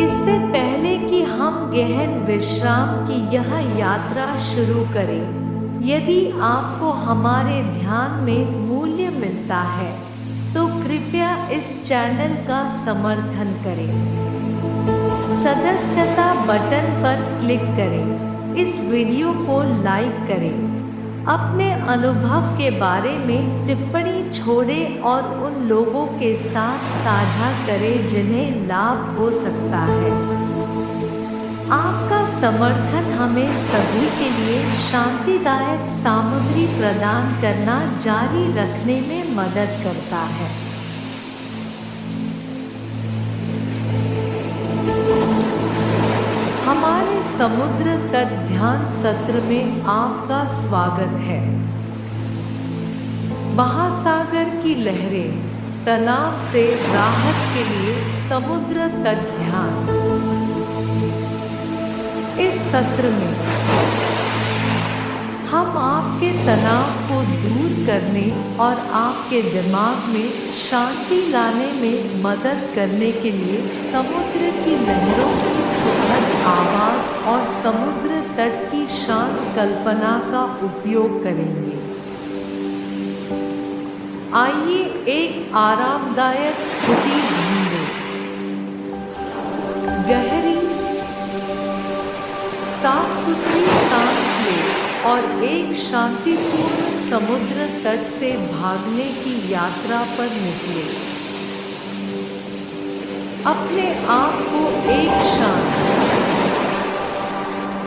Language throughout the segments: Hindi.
इससे पहले कि हम गहन विश्राम की यह यात्रा शुरू करें, यदि आपको हमारे ध्यान में मूल्य मिलता है तो कृपया इस चैनल का समर्थन करें। सदस्यता बटन पर क्लिक करें, इस वीडियो को लाइक करें, अपने अनुभव के बारे में टिप्पणी छोड़ें और उन लोगों के साथ साझा करें जिन्हें लाभ हो सकता है। आपका समर्थन हमें सभी के लिए शांतिदायक सामग्री प्रदान करना जारी रखने में मदद करता है। हमारे समुद्र तट ध्यान सत्र में आपका स्वागत है। महासागर की लहरें, तनाव से राहत के लिए समुद्र तट ध्यान। इस सत्र में हम आपके तनाव को दूर करने और आपके दिमाग में शांति लाने में मदद करने के लिए समुद्र की लहरों की सुखद आवाज़ और समुद्र तट की शांत कल्पना का उपयोग करेंगे। आइए एक आरामदायक स्थिति ढूंढें। गहरी साफ सुथरी सांस लें और एक शांतिपूर्ण समुद्र तट से भागने की यात्रा पर निकले। अपने आप को एक शांत,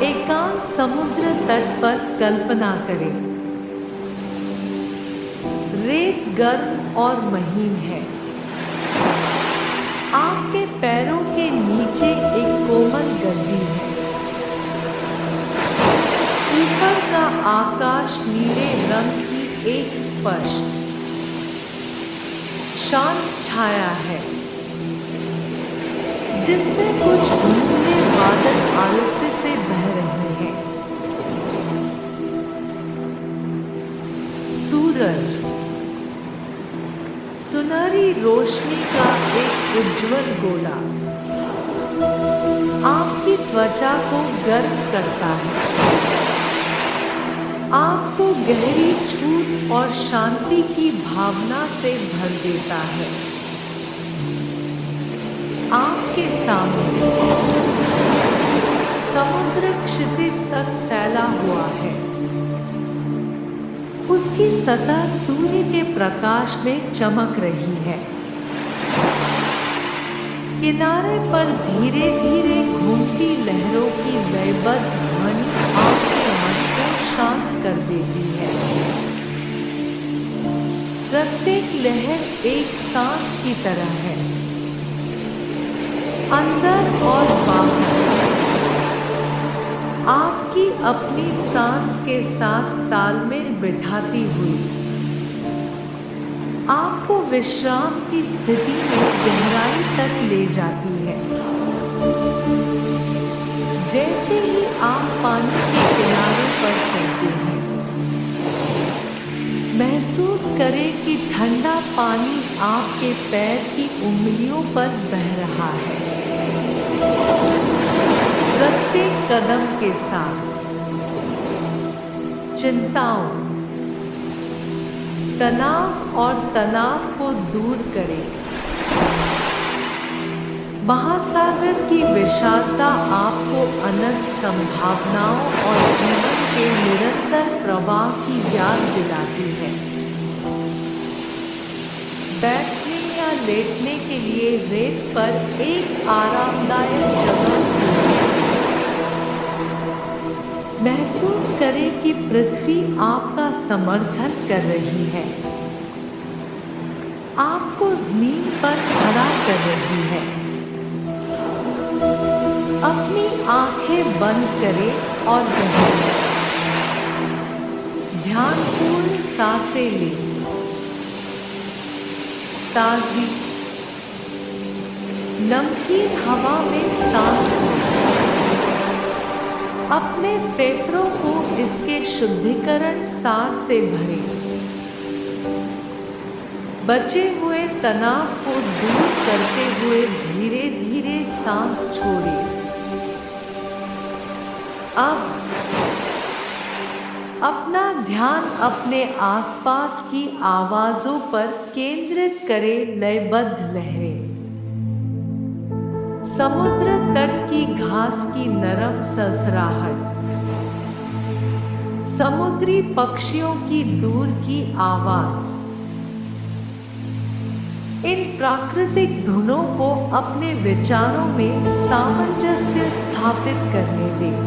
एकांत समुद्र तट पर कल्पना करें। रेत गर्म और महीन है। आपके पैरों के नीचे एक कोमल गद्दी है। ऊपर का आकाश नीले रंग की एक स्पष्ट, शांत छाया है, जिसमें कुछ धुंधले बादल आलस्य से बह रहे हैं। सूरज सुनहरी रोशनी का एक उज्जवल गोला आपकी त्वचा को गर्म करता है, आपको गहरी छूट और शांति की भावना से भर देता है। आपके सामने समुद्र क्षितिज तक फैला हुआ है। उसकी सतह सूर्य के प्रकाश में चमक रही है। किनारे पर धीरे धीरे घूमती लहरों की लयबद्ध ध्वनि आपके मन को शांत कर देती है। प्रत्येक लहर एक सांस की तरह है, अंदर और बाहर। आपकी अपनी सांस के साथ तालमेल बिठाती हुई आपको विश्राम की स्थिति में गहराई तक ले जाती है। जैसे ही आप पानी के किनारे पर चलते हैं, महसूस करें कि ठंडा पानी आपके पैर की उंगलियों पर बह रहा है। प्रत्येक कदम के साथ चिंताओं, तनाव को दूर करें। महासागर की विशालता आपको अनंत संभावनाओं और जीवन के निरंतर प्रवाह की याद दिलाती है। बैठने या लेटने के लिए रेत पर एक आरामदायक जगह खोजें। महसूस करें कि पृथ्वी आपका समर्थन कर रही है, आपको जमीन पर खड़ा कर रही है। अपनी आंखें बंद करें और गहरी, ध्यानपूर्ण सांसें लें। ताज़ी, नमकीन हवा में सांस लें। अपने फेफड़ों को इसके शुद्धिकरण सार से भरें। बचे हुए तनाव को दूर करते हुए धीरे धीरे सांस छोड़िए। अब अपना ध्यान अपने आसपास की आवाजों पर केंद्रित करें। लयबद्ध लहरें, समुद्र तट की घास की नरम सरसराहट, समुद्री पक्षियों की दूर की आवाज, इन प्राकृतिक धुनों को अपने विचारों में सामंजस्य स्थापित करने दें।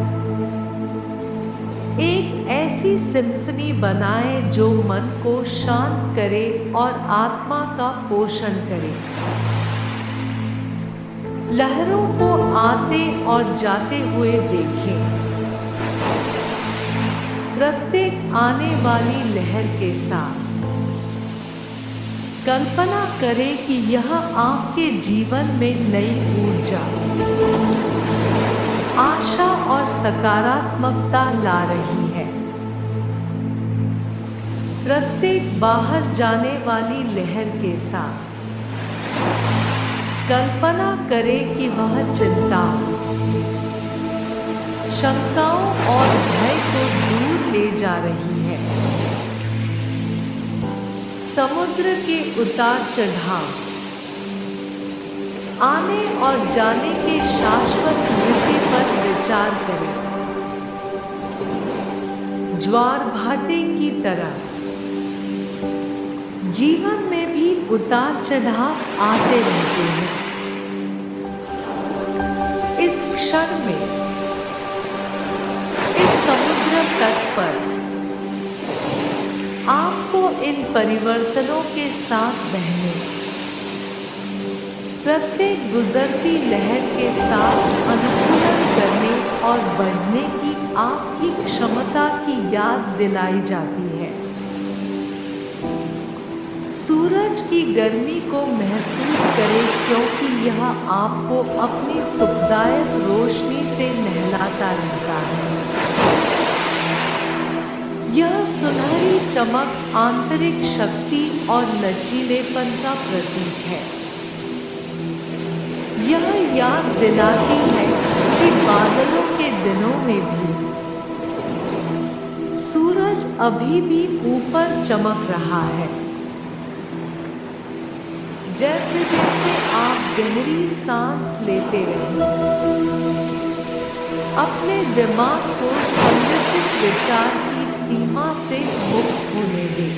एक ऐसी सिम्फनी बनाएं जो मन को शांत करे और आत्मा का पोषण करे। लहरों को आते और जाते हुए देखें। प्रत्येक आने वाली लहर के साथ कल्पना करें कि यह आपके जीवन में नई ऊर्जा, आशा और सकारात्मकता ला रही है। प्रत्येक बाहर जाने वाली लहर के साथ कल्पना करें कि वह चिंताओं, शंकाओं और भय को दूर ले जा रही है। समुद्र के उतार चढ़ाव, आने और जाने के शाश्वत नीति पर विचार करें। ज्वार भाटे की तरह जीवन में भी उतार चढ़ाव आते रहते हैं। इस क्षण में, इस समुद्र तट पर आपको इन परिवर्तनों के साथ बहने, प्रत्येक गुजरती लहर के साथ अनुकूलन करने और बढ़ने की आपकी क्षमता की याद दिलाई जाती है। सूरज की गर्मी को महसूस करें क्योंकि यह आपको अपनी सुखदायक रोशनी से नहलाता रहता है। यह सुनहरी चमक आंतरिक शक्ति और लचीलेपन का प्रतीक है। यह याद दिलाती है कि बादलों के दिनों में भी सूरज अभी भी ऊपर चमक रहा है। जैसे जैसे आप गहरी सांस लेते रहें, अपने दिमाग को संरचित विचार की सीमा से मुक्त होने दें।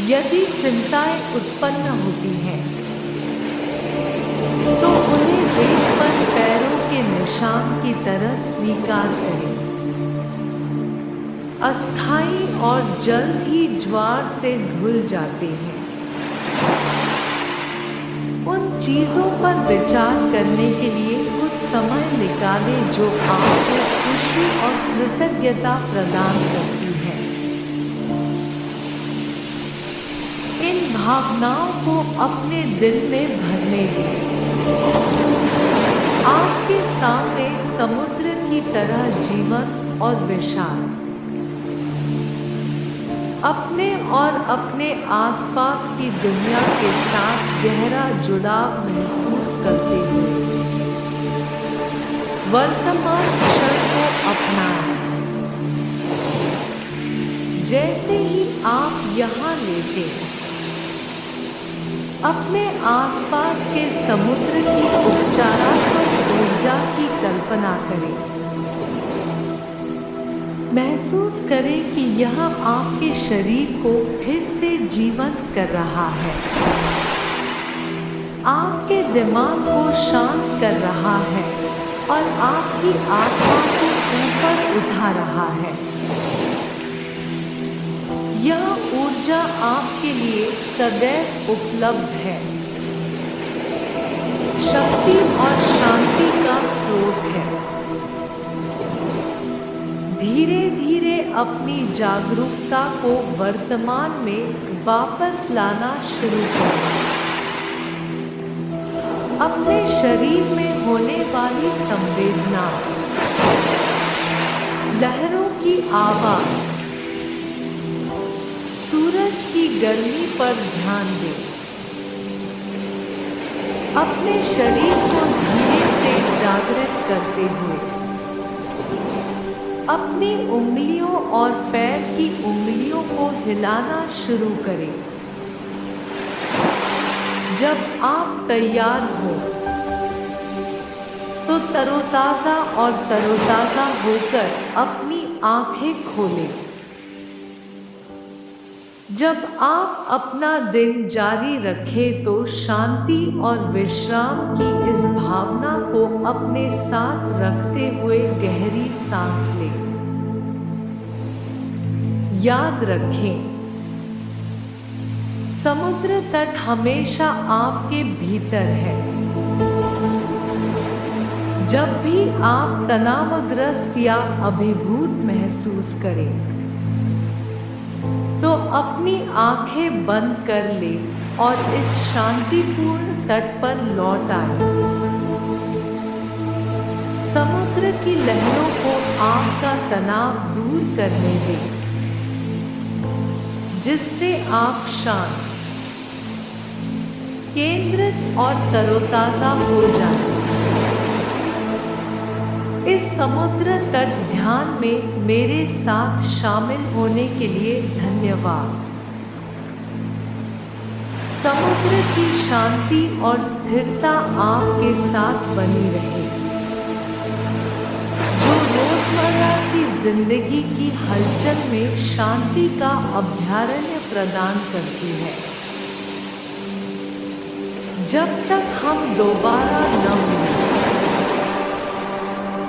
यदि चिंताएं उत्पन्न होती हैं, तो उन्हें रेत पर पैरों के निशान की तरह स्वीकार करें। अस्थायी और जल्द ही ज्वार से धुल जाते हैं। उन चीजों पर विचार करने के लिए कुछ समय निकालें जो आपको खुशी और कृतज्ञता प्रदान करती है। इन भावनाओं को अपने दिल में भरने दें। आपके सामने समुद्र की तरह जीवन और विशाल, अपने और अपने आसपास की दुनिया के साथ गहरा जुड़ाव महसूस करते हुए वर्तमान क्षण को अपनाएं। जैसे ही आप यहाँ लेते हैं, अपने आसपास के समुद्र की उपचारात्मक ऊर्जा की कल्पना करें। महसूस करें कि यह आपके शरीर को फिर से जीवंत कर रहा है, आपके दिमाग को शांत कर रहा है और आपकी आत्मा को ऊपर उठा रहा है। यह ऊर्जा आपके लिए सदैव उपलब्ध है, शक्ति और शांति का स्रोत है। धीरे धीरे अपनी जागरूकता को वर्तमान में वापस लाना शुरू करें। अपने शरीर में होने वाली संवेदना, लहरों की आवाज, सूरज सूरज की गर्मी पर ध्यान दें। अपने शरीर को धीरे से जागृत करते हुए अपनी उंगलियों और पैर की उंगलियों को हिलाना शुरू करें। जब आप तैयार हो तो तरोताज़ा होकर अपनी आंखें खोलें। जब आप अपना दिन जारी रखें तो शांति और विश्राम की इस भावना को अपने साथ रखते हुए गहरी सांस लें। याद रखें, समुद्र तट हमेशा आपके भीतर है। जब भी आप तनावग्रस्त या अभिभूत महसूस करें तो अपनी आंखें बंद कर लें और इस शांतिपूर्ण तट पर लौट आएं। समुद्र की लहरों को आपका तनाव दूर करने दें, जिससे आप शांत, केंद्रित और तरोताजा हो जाएं। इस समुद्र तट ध्यान में मेरे साथ शामिल होने के लिए धन्यवाद। समुद्र की शांति और स्थिरता आपके साथ बनी रहे, जो रोजमर्रा की जिंदगी की हलचल में शांति का अभयारण्य प्रदान करती है। जब तक हम दोबारा न मिलें,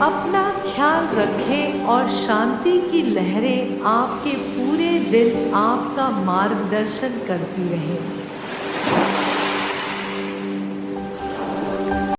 अपना ख्याल रखें और शांति की लहरें आपके पूरे दिन आपका मार्गदर्शन करती रहें।